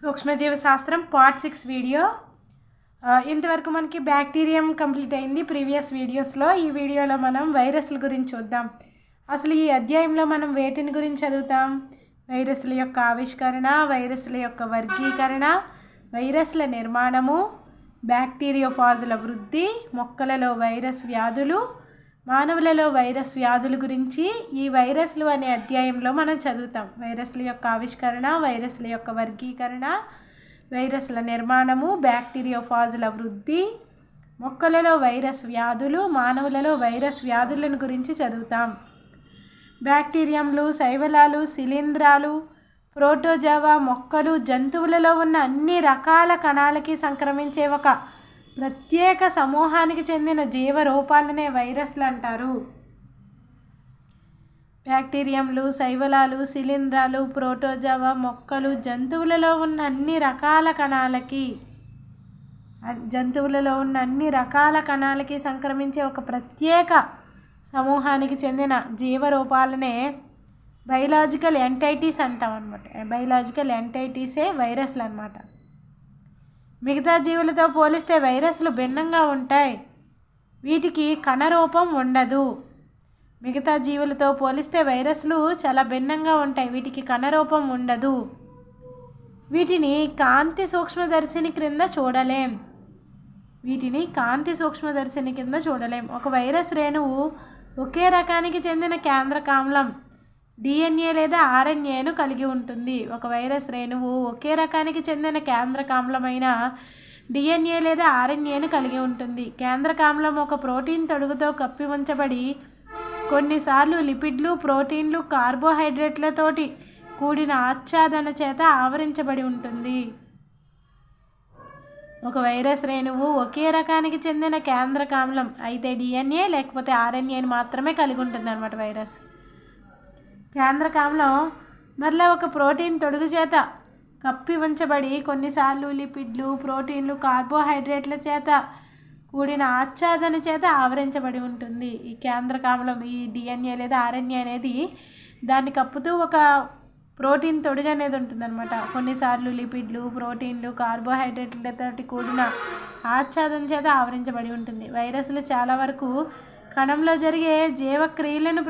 సూక్ష్మజీవ శాస్త్రం part 6 video. ఇంతవరకు మనకి బ్యాక్టీరియం కంప్లీట్ అయింది ప్రీవియస్ వీడియోస్లో. ఈ వీడియోలో మనం వైరస్ల గురించి చూద్దాం. అసలు ఈ అధ్యాయంలో మనం వేటిని గురించి చదువుతాం? వైరస్ల యొక్క ఆవిష్కరణ, వైరస్ల యొక్క వర్గీకరణ, వైరస్ల నిర్మాణము, బ్యాక్టీరియోఫాజుల వృద్ధి, మొక్కలలో వైరస్ వ్యాధులు, మానవులలో వైరస్ వ్యాధుల గురించి ఈ వైరస్లు అనే అధ్యాయంలో మనం చదువుతాం. వైరస్ల యొక్క ఆవిష్కరణ, వైరస్ల యొక్క వర్గీకరణ, వైరస్ల నిర్మాణము, బ్యాక్టీరియోఫాజుల వృద్ధి, మొక్కలలో వైరస్ వ్యాధులు, మానవులలో వైరస్ వ్యాధులను గురించి చదువుతాం. బ్యాక్టీరియంలు, శైవలాలు, శిలీంధ్రాలు, ప్రోటోజోవా, మొక్కలు, జంతువులలో ఉన్న అన్ని రకాల కణాలకి సంక్రమించే ఒక ప్రత్యేక సమూహానికి చెందిన జీవరూపాలనే వైరస్లు అంటారు. బ్యాక్టీరియంలు, శైవలాలు, శిలీంధ్రాలు, ప్రోటోజోవా, మొక్కలు, జంతువులలో ఉన్న అన్ని రకాల కణాలకి సంక్రమించే ఒక ప్రత్యేక సమూహానికి చెందిన జీవరూపాలనే బయలాజికల్ ఎంటైటీస్ అంటాం అన్నమాట. బయలాజికల్ ఎంటైటీసే వైరస్లు అన్నమాట. మిగతా జీవులతో పోలిస్తే వైరస్లు భిన్నంగా ఉంటాయి. వీటికి కణరూపం ఉండదు. మిగతా జీవులతో పోలిస్తే వైరస్లు చాలా భిన్నంగా ఉంటాయి. వీటికి కణరూపం ఉండదు. వీటిని కాంతి సూక్ష్మదర్శిని క్రింద చూడలేం. ఒక వైరస్ రేణువు ఒకే రకానికి చెందిన కేంద్రకామ్లం DNA లేదా RNAను కలిగి ఉంటుంది. ఒక వైరస్ రేణువు ఒకే రకానికి చెందిన కేంద్రకామ్లమైన DNA లేదా RNAను కలిగి ఉంటుంది. కేంద్రకామ్లం ఒక ప్రోటీన్ తొడుగుతో కప్పి ఉంచబడి కొన్నిసార్లు లిపిడ్లు, ప్రోటీన్లు, కార్బోహైడ్రేట్లతోటి కూడిన ఆచ్ఛాదన చేత ఆవరించబడి ఉంటుంది. ఒక వైరస్ రేణువు ఒకే రకానికి చెందిన కేంద్రకామ్లం అయితే DNA లేకపోతే RNAను మాత్రమే కలిగి ఉంటుంది అన్నమాట. వైరస్ కేంద్రకామ్లం మరలా ఒక ప్రోటీన్ తొడుగు చేత కప్పి ఉంచబడి కొన్నిసార్లు లిపిడ్లు, ప్రోటీన్లు, కార్బోహైడ్రేట్ల చేత కూడిన ఆచ్ఛాదన చేత ఆవరించబడి ఉంటుంది. ఈ కేంద్రకామ్లం, ఈ DNA లేదా RNA అనేది దాన్ని కప్పుతూ ఒక ప్రోటీన్ తొడుగు అనేది ఉంటుందన్నమాట. కొన్నిసార్లు లిపిడ్లు, ప్రోటీన్లు, కార్బోహైడ్రేట్లతో కూడిన ఆచ్ఛాదన చేత ఆవరించబడి ఉంటుంది. వైరస్లు చాలా వరకు కణంలో జరిగే జీవక్రియలను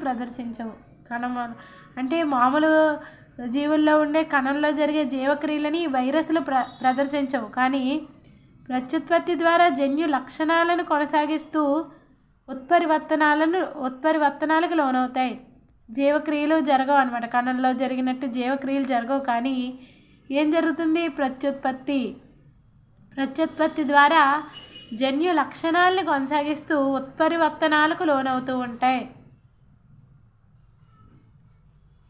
ప్రదర్శించవు. కణం అంటే మామూలు జీవుల్లో ఉండే కణంలో జరిగే జీవక్రియలని వైరస్లు ప్రదర్శించవు. కానీ ప్రత్యుత్పత్తి ద్వారా జన్యు లక్షణాలను కొనసాగిస్తూ ఉత్పరివర్తనాలకు లోనవుతాయి. జీవక్రియలు జరగవు అన్నమాట. కణంలో జరిగినట్టు జీవక్రియలు జరగవు. కానీ ఏం జరుగుతుంది? ప్రత్యుత్పత్తి ద్వారా జన్యు లక్షణాలను కొనసాగిస్తూ ఉత్పరివర్తనాలకు లోనవుతూ ఉంటాయి.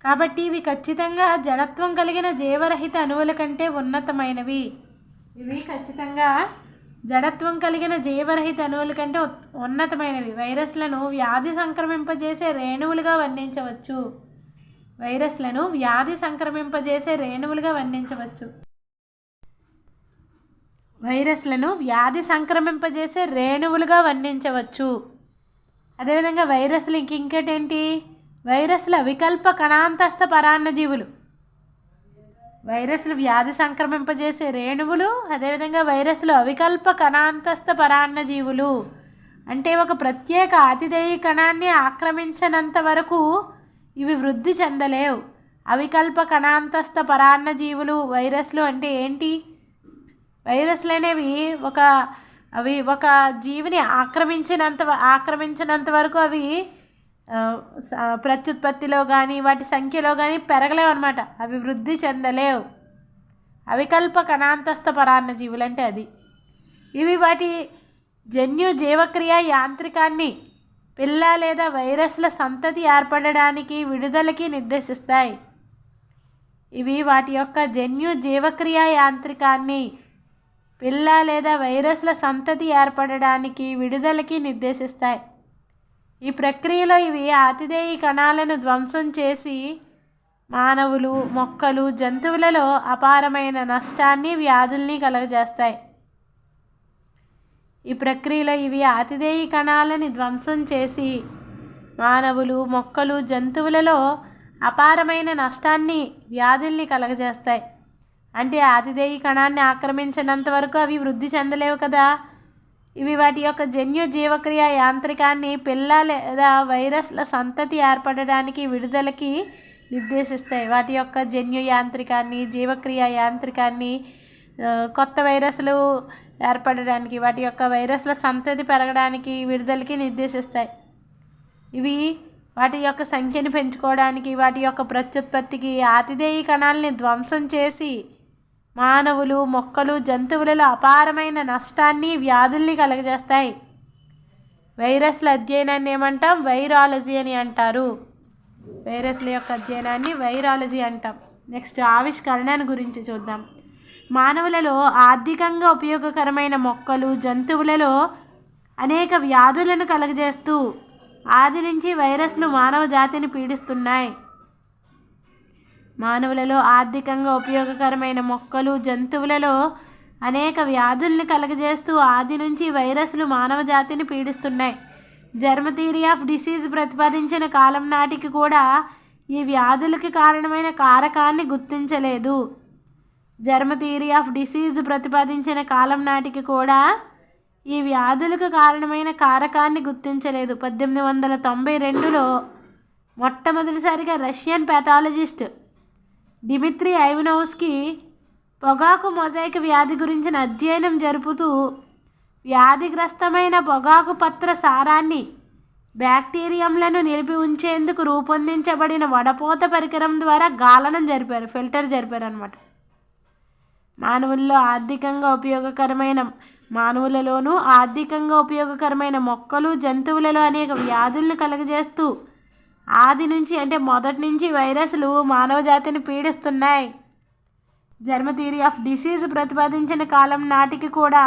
కాబట్టి ఇవి ఖచ్చితంగా జడత్వం కలిగిన జీవరహిత అణువుల కంటే ఉన్నతమైనవి. వైరస్లను వ్యాధి సంక్రమింపజేసే రేణువులుగా వర్ణించవచ్చు. అదేవిధంగా వైరస్లు ఇంకేంటి? వైరస్ల వికల్ప కణాంతస్థ పరాన్నజీవులు. వైరస్లు వ్యాధి సంక్రమింపజేసే రేణువులు. అదేవిధంగా వైరస్లు అవికల్ప కణాంతస్థ పరాన్నజీవులు. అంటే ఒక ప్రత్యేక ఆతిథేయ కణాన్ని ఆక్రమించనంత వరకు ఇవి వృద్ధి చెందలేవు. అవికల్ప కణాంతస్థ పరాన్నజీవులు వైరస్లు అంటే ఏంటి? వైరస్లు అనేవి ఒక జీవిని ఆక్రమించినంత వరకు అవి ప్రత్యుత్పత్తిలో కానీ వాటి సంఖ్యలో కానీ పెరగలేవు అన్నమాట. అవి వృద్ధి చెందలేవు. అవికల్ప కణాంతస్థ పరాన్నజీవులు అంటే అది. ఇవి వాటి జన్యు జీవక్రియ యాంత్రికాన్ని పిల్ల లేదా వైరస్ల సంతతి ఏర్పడడానికి, విడుదలకి నిర్దేశిస్తాయి. ఇవి వాటి యొక్క జన్యు జీవక్రియ యాంత్రికాన్ని పిల్ల లేదా వైరస్ల సంతతి ఏర్పడడానికి, విడుదలకి నిర్దేశిస్తాయి. ఈ ప్రక్రియలో ఇవి ఆతిథేయ కణాలను ధ్వంసం చేసి మానవులు, మొక్కలు, జంతువులలో అపారమైన నష్టాన్ని, వ్యాధుల్ని కలుగజేస్తాయి. ఈ ప్రక్రియలో ఇవి ఆతిథేయ కణాలని ధ్వంసం చేసి మానవులు, మొక్కలు, జంతువులలో అపారమైన నష్టాన్ని, వ్యాధుల్ని కలగజేస్తాయి. అంటే ఆతిథేయ కణాన్ని ఆక్రమించినంత వరకు అవి వృద్ధి చెందలేవు కదా. ఇవి వాటి యొక్క జన్యు జీవక్రియ యాంత్రికాన్ని పిల్ల లేదా వైరస్ల సంతతి ఏర్పడడానికి, విడుదలకి నిర్దేశిస్తాయి. వాటి యొక్క జన్యు యాంత్రికాన్ని, జీవక్రియ యాంత్రికాన్ని కొత్త వైరస్లు ఏర్పడడానికి, వాటి యొక్క వైరస్ల సంతతి పెరగడానికి, విడుదలకి నిర్దేశిస్తాయి. ఇవి వాటి యొక్క సంఖ్యను పెంచుకోవడానికి, వాటి యొక్క ప్రత్యుత్పత్తికి ఆతిథేయ కణాలని ధ్వంసం చేసి మానవులు, మొక్కలు, జంతువులలో అపారమైన నష్టాన్ని, వ్యాధుల్ని కలగజేస్తాయి. వైరస్ల అధ్యయనాన్ని ఏమంటాం? వైరాలజీ అని అంటారు. వైరస్ల యొక్క అధ్యయనాన్ని వైరాలజీ అంటాం. నెక్స్ట్ ఆవిష్కరణ గురించి చూద్దాం. మానవులలో ఆర్థికంగా ఉపయోగకరమైన మొక్కలు, జంతువులలో అనేక వ్యాధులను కలగజేస్తూ ఆది నుంచి వైరస్లు మానవ జాతిని పీడిస్తున్నాయి. మానవులలో ఆర్థికంగా ఉపయోగకరమైన మొక్కలు, జంతువులలో అనేక వ్యాధుల్ని కలగజేస్తూ ఆది నుంచి వైరస్లు మానవ జాతిని పీడిస్తున్నాయి. జర్మ్ థియరీ ఆఫ్ డిసీజ్ ప్రతిపాదించిన కాలం నాటికి కూడా ఈ వ్యాధులకి కారణమైన కారకాన్ని గుర్తించలేదు. జర్మ్ థియరీ ఆఫ్ డిసీజ్ ప్రతిపాదించిన కాలం నాటికి కూడా ఈ వ్యాధులకు కారణమైన కారకాన్ని గుర్తించలేదు. 1892లో మొట్టమొదటిసారిగా రష్యన్ ప్యాథాలజిస్ట్ డిమిత్రీ ఐవనోవ్స్కీ పొగాకు మొజాయిక్ వ్యాధి గురించిన అధ్యయనం జరుపుతూ వ్యాధిగ్రస్తమైన పొగాకు పత్ర సారాన్ని బ్యాక్టీరియంలను నిలిపి ఉంచేందుకు రూపొందించబడిన వడపోత పరికరం ద్వారా గాలనం జరిపారు, ఫిల్టర్ జరిపారు అన్నమాట. మానవులలోనూ ఆర్థికంగా ఉపయోగకరమైన మొక్కలు, జంతువులలో అనేక వ్యాధులను కలగజేస్తూ ఆది నుంచి, అంటే మొదటి నుంచి వైరస్లు మానవ జాతిని పీడిస్తున్నాయి. జర్మ్ థియరీ ఆఫ్ డిసీజ్ ప్రతిపాదించిన కాలం నాటికి కూడా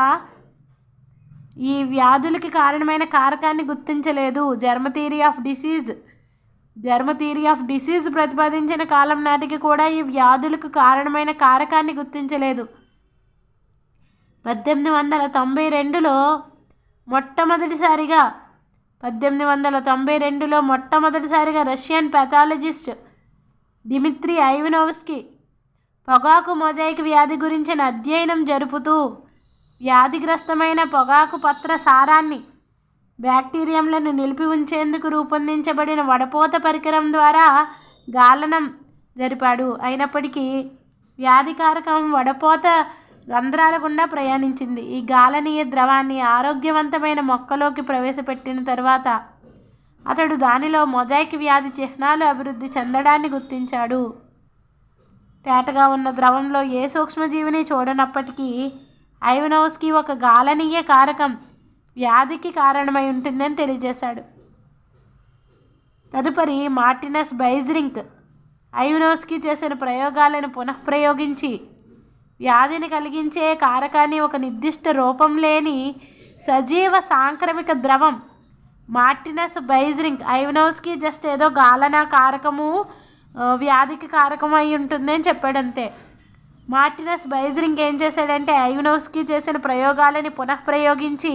ఈ వ్యాధులకి కారణమైన కారకాన్ని గుర్తించలేదు. జర్మ్ థియరీ ఆఫ్ డిసీజ్ ప్రతిపాదించిన కాలం నాటికి కూడా ఈ వ్యాధులకు కారణమైన కారకాన్ని గుర్తించలేదు. 1892లో మొట్టమొదటిసారిగా రష్యన్ ప్యాథాలజిస్ట్ డిమిత్రీ ఐవనోవ్స్కీ పొగాకు మొజాయిక్ వ్యాధి గురించిన అధ్యయనం జరుపుతూ వ్యాధిగ్రస్తమైన పొగాకు పత్ర సారాన్ని బ్యాక్టీరియంలను నిలిపి ఉంచేందుకు రూపొందించబడిన వడపోత పరికరం ద్వారా గాలనం జరిపాడు. అయినప్పటికీ వ్యాధికారకం వడపోత రంధ్రాల గుండా ప్రయాణించింది. ఈ గాలనీయ ద్రవాన్ని ఆరోగ్యవంతమైన మొక్కలోకి ప్రవేశపెట్టిన తర్వాత అతడు దానిలో మొజాయిక్ వ్యాధి చిహ్నాలు అభివృద్ధి చెందడాన్ని గుర్తించాడు. తేటగా ఉన్న ద్రవంలో ఏ సూక్ష్మజీవిని చూడనప్పటికీ ఐవనోవ్స్కీ ఒక గాలనీయ కారకం వ్యాధికి కారణమై ఉంటుందని తెలియజేశాడు. తదుపరి మార్టినస్ బైజ్రింక్ ఐవనోవ్స్కీ చేసిన ప్రయోగాలను పునఃప్రయోగించి వ్యాధిని కలిగించే కారకాన్ని ఒక నిర్దిష్ట రూపం లేని సజీవ సాంక్రమిక ద్రవం మార్టినస్ బైజ్రింక్ ఐవనోవ్స్కీ జస్ట్ ఏదో గాలన కారకము వ్యాధికి కారకం అయి ఉంటుందని చెప్పాడంతే. మార్టినస్ బైజ్రింక్ ఏం చేశాడంటే ఐవనోవ్స్కీ చేసిన ప్రయోగాలని పునఃప్రయోగించి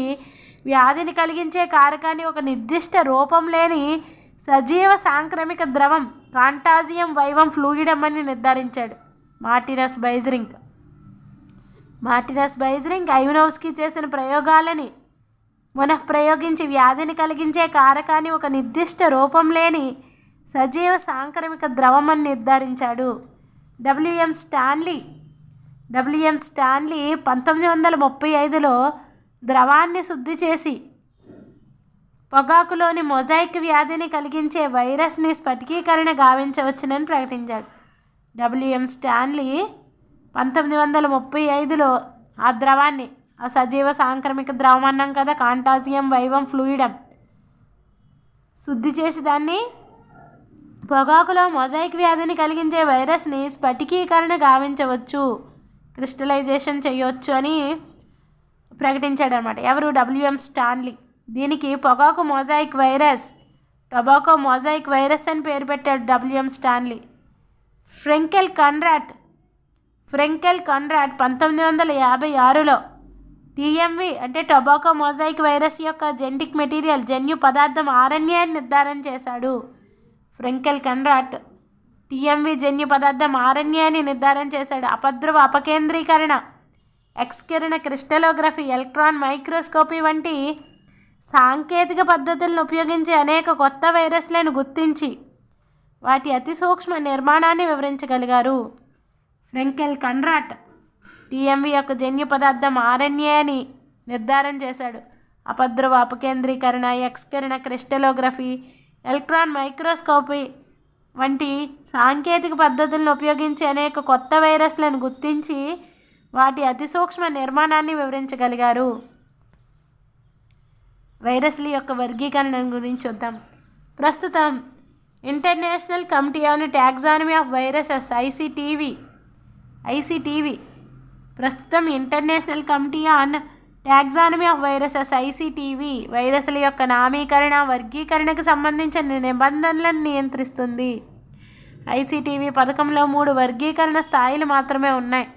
వ్యాధిని కలిగించే కారకాన్ని ఒక నిర్దిష్ట రూపం లేని సజీవ సాంక్రమిక ద్రవం కాంటాజియం వైవం ఫ్లూయిడమ్ అని నిర్ధారించాడు. మార్టినస్ బైజ్రింక్ ఐవనోవ్స్కీ చేసిన ప్రయోగాలని పునఃప్రయోగించి వ్యాధిని కలిగించే కారకాన్ని ఒక నిర్దిష్ట రూపం లేని సజీవ సాంక్రమిక ద్రవం అని నిర్ధారించాడు. డబ్ల్యూఎం స్టాన్లీ 1935లో ద్రవాన్ని శుద్ధి చేసి పొగాకులోని మొజాయిక్ వ్యాధిని కలిగించే వైరస్ని స్ఫటికీకరణ గావించవచ్చునని ప్రకటించాడు. డబ్ల్యూఎం స్టాన్లీ 1935లో ఆ ద్రవాన్ని, ఆ సజీవ సాంక్రమిక ద్రవం అన్నాం కదా, కాంటాజియం వైవం ఫ్లూయిడమ్, శుద్ధి చేసి దాన్ని పొగాకులో మొజాయిక్ వ్యాధిని కలిగించే వైరస్ని స్ఫటికీకరణ గావించవచ్చు, క్రిస్టలైజేషన్ చేయవచ్చు అని ప్రకటించాడు అనమాట. ఎవరు? WM Stanley. దీనికి టొబాకో మొజాయిక్ వైరస్ అని పేరు పెట్టాడు డబ్ల్యూఎం స్టాన్లీ. ఫ్రెంకెల్ కన్రాడ్ 1956లో టీఎంవి అంటే టొబాకో మొజాయిక్ వైరస్ యొక్క జెనెటిక్ మెటీరియల్ జన్యు పదార్థం ఆర్ఎన్ఏని నిర్ధారణ చేశాడు ఫ్రెంకెల్ కన్రాడ్. టీఎంవి జన్యు పదార్థం ఆర్ఎన్ఏని నిర్ధారణ చేశాడు. అపద్రవ అపకేంద్రీకరణ, ఎక్స్కిరణ క్రిస్టలోగ్రఫీ, ఎలక్ట్రాన్ మైక్రోస్కోపీ వంటి సాంకేతిక పద్ధతులను ఉపయోగించి అనేక కొత్త వైరస్లను గుర్తించి వాటి అతి సూక్ష్మ నిర్మాణాన్ని వివరించగలిగారు ఫ్రెంకెల్ కన్రాడ్. టీఎంవి యొక్క జన్యు పదార్థం ఆర్ఎన్ఏ అని నిర్ధారణ చేశాడు. అపద్రవ అపకేంద్రీకరణ, ఎక్స్కిరణ క్రిస్టలోగ్రఫీ, ఎలక్ట్రాన్ మైక్రోస్కోపీ వంటి సాంకేతిక పద్ధతులను ఉపయోగించి అనేక కొత్త వైరస్లను గుర్తించి వాటి అతి సూక్ష్మ నిర్మాణాన్ని వివరించగలిగారు. వైరస్ల యొక్క వర్గీకరణ గురించి చూద్దాం. ప్రస్తుతం international committee on taxonomy of viruses ICTV ప్రస్తుతం international committee on taxonomy of viruses ICTV వైరస్ల యొక్క నామీకరణ, వర్గీకరణకు సంబంధించిన నిబంధనలను నియంత్రిస్తుంది. ఐసిటీవీ పథకంలో 3 వర్గీకరణ స్థాయిలు మాత్రమే ఉన్నాయి.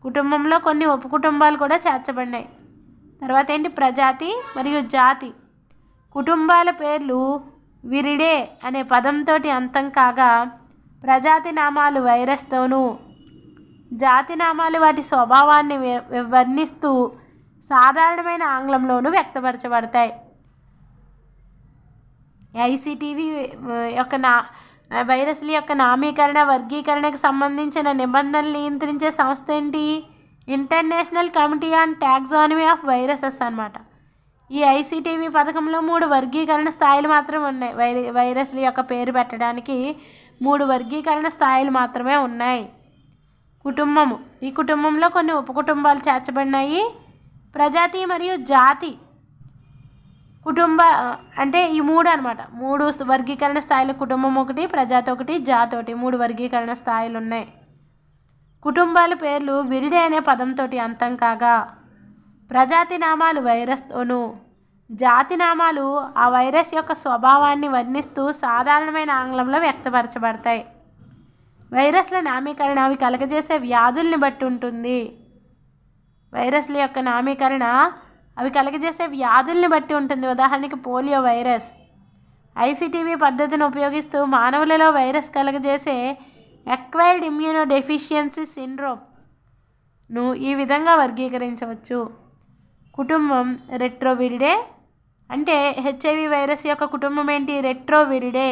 కుటుంబంలో కొన్ని ఉపకుటుంబాలు కూడా చేర్చబడినాయి. తర్వాత ఏంటి, ప్రజాతి మరియు జాతి. కుటుంబాల పేర్లు విరిడే అనే పదంతో అంతం కాగా ప్రజాతి నామాలు వైరస్తోనూ, జాతి నామాలు వాటి స్వభావాన్ని వర్ణిస్తూ సాధారణమైన ఆంగ్లంలోనూ వ్యక్తపరచబడతాయి. ఐసిటీవీ యొక్క వైరస్ల యొక్క నామీకరణ, వర్గీకరణకు సంబంధించిన నిబంధనలు నియంత్రించే సంస్థ ఏంటి? International committee on taxonomy of viruses అన్నమాట. ఈ ఐసిటీవీ పథకంలో 3 వర్గీకరణ స్థాయిలు మాత్రమే ఉన్నాయి. వైరస్ల యొక్క పేరు పెట్టడానికి 3 వర్గీకరణ స్థాయిలు మాత్రమే ఉన్నాయి. కుటుంబము, ఈ కుటుంబంలో కొన్ని ఉపకుటుంబాలు చేర్చబడినాయి. ప్రజాతి మరియు జాతి అంటే ఈ 3 అనమాట. 3 వర్గీకరణ స్థాయిలు, కుటుంబం ఒకటి, ప్రజాతి ఒకటి, జాతి ఒకటి, 3 వర్గీకరణ స్థాయిలు ఉన్నాయి. కుటుంబాల పేర్లు విరిడే అనే పదంతో అంతం కాగా ప్రజాతి నామాలు వైరస్తోనూ, జాతి నామాలు ఆ వైరస్ యొక్క స్వభావాన్ని వర్ణిస్తూ సాధారణమైన ఆంగ్లంలో వ్యక్తపరచబడతాయి. వైరస్ల నామీకరణ అవి కలగజేసే వ్యాధుల్ని బట్టి ఉంటుంది. వైరస్ల యొక్క నామీకరణ అవి కలగజేసే వ్యాధుల్ని బట్టి ఉంటుంది. ఉదాహరణకి పోలియో వైరస్. ఐసిటీవీ పద్ధతిని ఉపయోగిస్తూ మానవులలో వైరస్ కలగజేసే అక్వైర్డ్ ఇమ్యూనోడెఫిషియన్సీ సిండ్రోమ్ను ఈ విధంగా వర్గీకరించవచ్చు. కుటుంబం రెట్రోవిరిడే, అంటే హెచ్ఐవి వైరస్ యొక్క కుటుంబం ఏంటి? రెట్రోవిరిడే.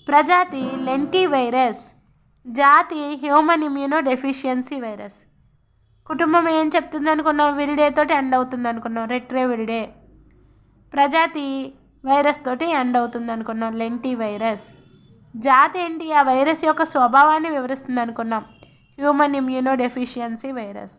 ప్రజాతి లెంటీ వైరస్, జాతి హ్యూమన్ ఇమ్యూనోడెఫిషియన్సీ వైరస్. కుటుంబం ఏం చెప్తుంది అనుకున్నాం? విరిడేతో ఎండ్ అవుతుంది అనుకున్నాం, రెట్రోవిరిడే. ప్రజాతి వైరస్ తోటి ఎండ్ అవుతుంది అనుకున్నాం, లెంటీ వైరస్. జాతి ఏంటి? ఆ వైరస్ యొక్క స్వభావాన్ని వివరిస్తుంది అనుకున్నాం, హ్యూమన్ ఇమ్యూనోడెఫిషియన్సీ వైరస్.